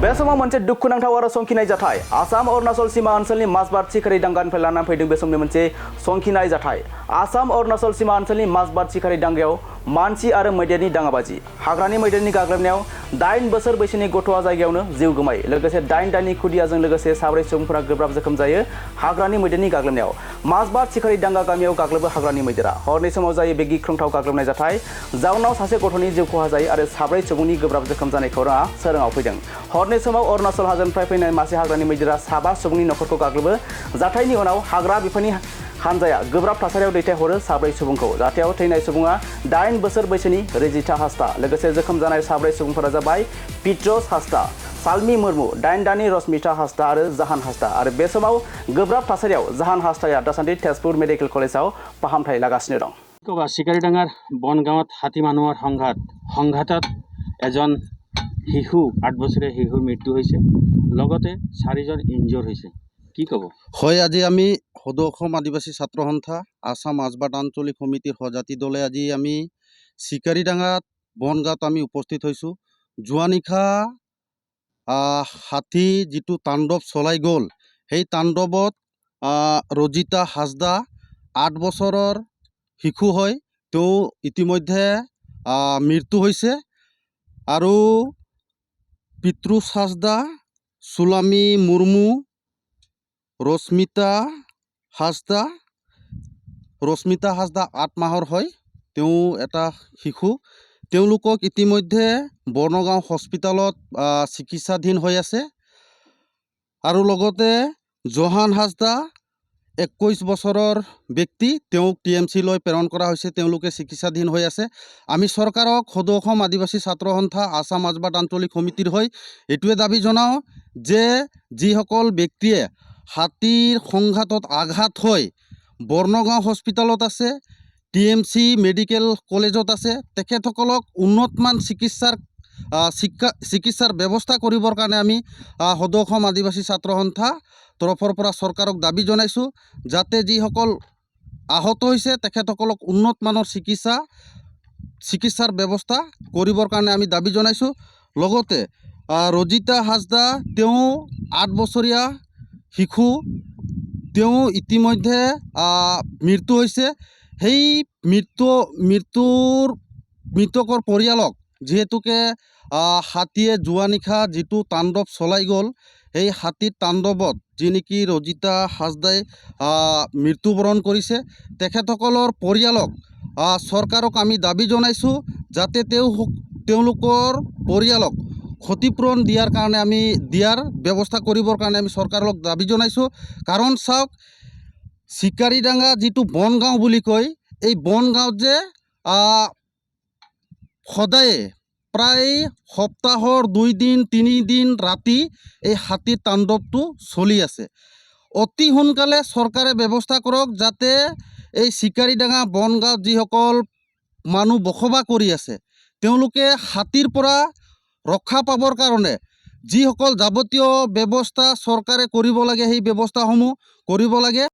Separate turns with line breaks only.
बे समाव मोनसे दुखुनांथाव आरो संखिनाय जाथाय आसाम अरुणाचल सीमा ओनसोलनि माजबाद सिखारि दांगानिफ्राय लाना फैदों बे समनि मोनसे संखिनाय जाथाय आसाम अरुणाचल सीमा ओनसोलनि माजबाद सिखारि दांगायाव मानसि आरो मैदेरनि दाङाबाजि हाग्रानि मैदेरनि गाग्लोबनायाव 8 बोसोर बैसोनि गथ'आ जायगायावनो जिउ गोमायो लोगोसे 8 दाननि खुदियाजों लोगोसे 4 सुबुंफोरा गोब्राब जोखोम जायो हाग्रानि मैदेरनि गाग्लोबनायाव माजबाद सिखारि दांगा गामियाव गाग्लोबो हाग्रानि मैदेरा हरनि समाव जायो बे गिख्रंथाव गाग्लोबनाय जाथाय जाउनाव सासे गथ'नि जिउ खहा जायो आरो 4 सुबुंनि गोब्राब जोखोम जानाय खौराङा सोराङाव फैदों हरनि समाव अरुणाचल हाजोनिफ्राय फैनाय मासे हाग्रानि मैदेरा 7 सुबुंनि नखरखौ गाग्लोबो जाथायनि उनाव हाग्रा बिफाननि हानजाया गोब्राब थासारियाव दैथायहरो 4 सुबुंखौ जाथायाव थैनाय सुबुङा 8 बोसोर बैसोनि रेजिता हास्ता लोगोसे जोखोम जानाय 4 सुबुंफोरा जाबाय पिट्रस हास्ता सालमी मुर्मु 8 दाननि रश्मिता हास्ता आरो जाहान हास्ता आरो बे समाव गोब्राब थासारियाव जाहान हास्ताया दासान्दि तेजपुर मेडिकेल कलेजाव फाहामथाय लागासिनो दं।
कबा सिकारिडांगार बनगाঁৱত हाती মানুহৰ সংঘাতত এজন শিশু 8 বছৰীয়া শিশুৰ মৃত্যু হৈছে লগতে 4জন ইনজৰ হৈছে কি কব
হয় আজি আমি সদৌ অসম আদিবাসী ছাত্ৰ সন্থা আসাম মাজবাট আঞ্চলিক সমিতিৰ সজাতি দলে আজি আমি চিকাৰিডাঙ্গাত বনগাঁৱত আমি উপস্থিত হৈছোঁ যোৱা নিশা হাতী যিটো তাণ্ডৱ চলাই গ'ল সেই তাণ্ডৱত ৰজিতা হাজদা 8 বছৰৰ শিশু হয় তেওঁ ইতিমধ্যে মৃত্যু হৈছে আৰু পিট্ৰুছ হাজদা সুলামী মুৰ্মু ৰশ্মিতা হাজদা 8 মাহৰ হয় তেওঁ এটা শিশু তেওঁলোকক ইতিমধ্যে বনগাঁও হস্পিটালত চিকিৎসাধীন হৈ আছে আৰু লগতে জহান হাজদা 21 বছৰৰ ব্যক্তি তেওঁক টিএমচি লৈ প্ৰেৰণ কৰা হৈছে তেওঁলোকে চিকিৎসাধীন হৈ আছে আমি চৰকাৰক সদৌ অসম আদিবাসী ছাত্ৰ সন্থা আসাম মাজবাট আঞ্চলিক সমিতিৰ হৈ এটোৱে দাবী জনাওঁ যে যিসকল ব্যক্তিয়ে হাতীৰ সংঘাতত আঘাত হৈ বৰ্ণগাঁও হস্পিটালত আছে টিএমচি মেডিকেল কলেজত আছে তেখেতসকলক উন্নতমান চিকিৎসাৰ ব্যৱস্থা কৰিবৰ কাৰণে আমি সদৌ অসম আদিবাসী ছাত্ৰ সন্থা তৰফৰ পৰা চৰকাৰক দাবী জনাইছোঁ যাতে যিসকল আহত হৈছে তেখেতসকলক উন্নতমানৰ চিকিৎসাৰ ব্যৱস্থা কৰিবৰ কাৰণে আমি দাবী জনাইছোঁ লগতে ৰজিতা হাজদা তেওঁ 8 বছৰীয়া শিশু তেওঁ ইতিমধ্যে মৃত্যু হৈছে সেই মৃতকৰ পৰিয়ালক যিহেতুকে হাতীয়ে যোৱা নিশা যিটো তাণ্ডৱ চলাই গ'ল সেই হাতীৰ তাণ্ডৱত যি নেকি ৰজিতা হাজদাই মৃত্যুবৰণ কৰিছে তেখেতসকলৰ পৰিয়ালক চৰকাৰক আমি দাবী জনাইছোঁ যাতে তেওঁলোকৰ পৰিয়ালক ক্ষতিপূৰণ দিয়াৰ কাৰণে আমি ব্যৱস্থা কৰিবৰ কাৰণে আমি চৰকাৰক দাবী জনাইছোঁ কাৰণ চাওক চিকাৰিডাঙ্গা যিটো বনগাঁও বুলি কয় এই বনগাঁৱত যে সদায়ে প্ৰায় সপ্তাহৰ 2 দিন 3 দিন ৰাতি এই হাতীৰ তাণ্ডৱটো চলি আছে অতি সোনকালে চৰকাৰে ব্যৱস্থা কৰক যাতে এই চিকাৰিডাঙ্গা বনগাঁৱত যিসকল মানুহ বসবাস কৰি আছে তেওঁলোকে হাতীৰ পৰা ৰক্ষা পাবৰ কাৰণে যিসকল যাৱতীয় ব্যৱস্থা চৰকাৰে কৰিব লাগে সেই ব্যৱস্থাসমূহ কৰিব লাগে।